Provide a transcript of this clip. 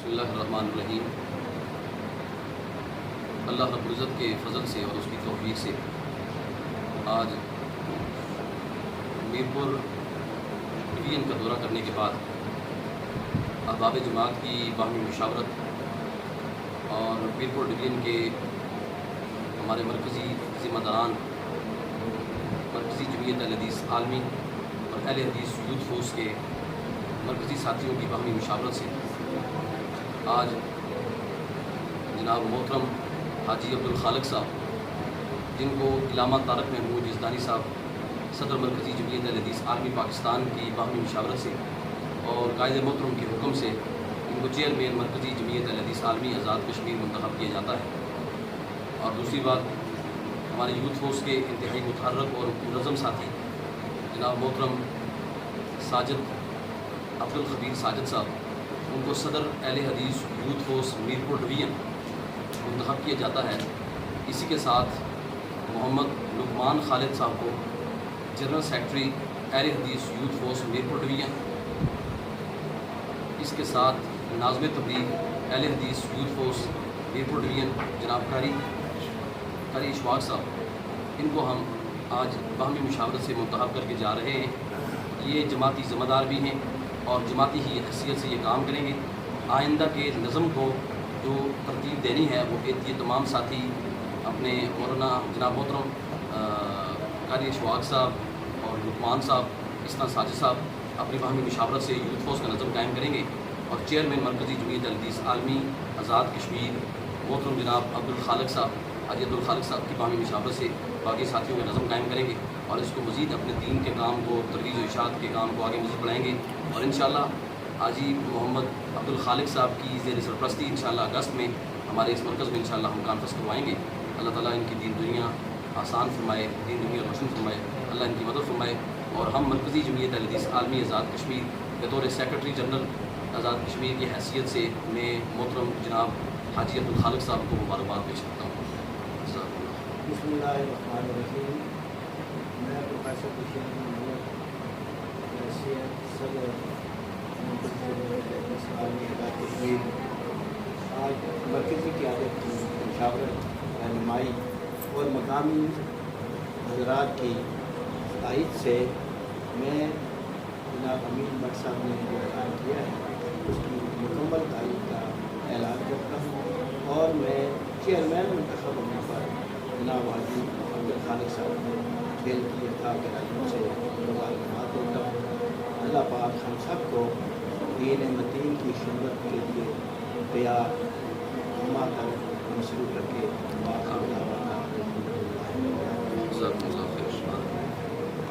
بسم اللہ الرحمن الرحیم۔ اللہ رب العزت کے فضل سے اور اس کی توفیق سے آج میرپور ڈویژن کا دورہ کرنے کے بعد احباب جماعت کی باہمی مشاورت اور میرپور ڈویژن کے ہمارے مرکزی ذمہ داران، مرکزی جمعیت اہل حدیث عالمی اور اہل حدیث یوتھ فورس کے مرکزی ساتھیوں کی باہمی مشاورت سے آج جناب محترم حاجی عبدالخالق صاحب، جن کو علامہ طارق محمود یزدانی صاحب صدر مرکزی جمعیت اہل حدیث عالمی پاکستان کی باہمی مشاورت سے اور قائد محترم کے حکم سے ان کو چیئرمین مرکزی جمعیت اہل حدیث عالمی آزاد کشمیر منتخب کیا جاتا ہے۔ اور دوسری بات، ہمارے یوتھ فورس کے انتہائی متحرک اور منظم ساتھی جناب محترم ساجد عبدالخبیر ساجد صاحب، ان کو صدر اہل حدیث یوتھ فورس میرپور ڈویژن منتخب کیا جاتا ہے۔ اسی کے ساتھ محمد لقمان خالد صاحب کو جنرل سیکرٹری اہل حدیث یوتھ فورس میرپور ڈویژن، اس کے ساتھ ناظم تبلیغ اہل حدیث یوتھ فورس میرپور ڈویژن جناب قاری اشفاق صاحب، ان کو ہم آج باہمی مشاورت سے منتخب کر کے جا رہے ہیں۔ یہ جماعتی ذمہ دار بھی ہیں اور جماعتی ہی حیثیت سے یہ کام کریں گے۔ آئندہ کے نظم کو جو ترتیب دینی ہے وہ یہ تمام ساتھی اپنے مولانا جناب محترم قاری اشفاق صاحب اور لقمان صاحب، اس طرح ساجد صاحب اپنی باہمی مشاورت سے یوتھ فورس کا نظم قائم کریں گے، اور چیئرمین مرکزی جمعیت اہل حدیث عالمی آزاد کشمیر محترم جناب عبدالخالق صاحب، حاجی عبدالخالق صاحب کی باہمی مشاورت سے باقی ساتھیوں کا نظم قائم کریں گے، اور اس کو مزید اپنے دین کے کام کو، ترویج و ارشاد کے کام کو آگے مزید بڑھائیں گے۔ اور انشاءاللہ حاجی محمد عبدالخالق صاحب کی زیر سرپرستی انشاءاللہ اگست میں ہمارے اس مرکز میں انشاءاللہ ہم کانفرنس کروائیں گے۔ اللہ تعالیٰ ان کی دین دنیا آسان فرمائے، دین دنیا روشن فرمائے، اللہ ان کی مدد فرمائے، اور ہم مرکزی جمعیت اہل حدیث عالمی آزاد کشمیر بطور سیکرٹری جنرل آزاد کشمیر کی حیثیت سے میں محترم جناب حاجی عبدالخالق صاحب کو مبارکباد پیش کرتا ہوں۔ بسم اللہ الرحمن الرحیم۔ میں پروفیسر بشیر محمد صدر عالمی آزاد کشمیر آج مرکزی قیادت کی مشاورت، رہنمائی اور مقامی حضرات کی تائید سے میں جناب امین بٹ صاحب نے جو اعلان کیا ہے اس کی مکمل تائید کا اعلان کرتا ہوں، اور میں چیئرمین منتخب ہونے پر جناب حاجی عبدالخالق صاحب نے کھیل کی عطا کرائیوں سے مبارکباد دیتا ہوں۔ اللہ پاک ہم سب کو دین متین کی خدمت کے لیے تیار ہما کر مصروف رکھے۔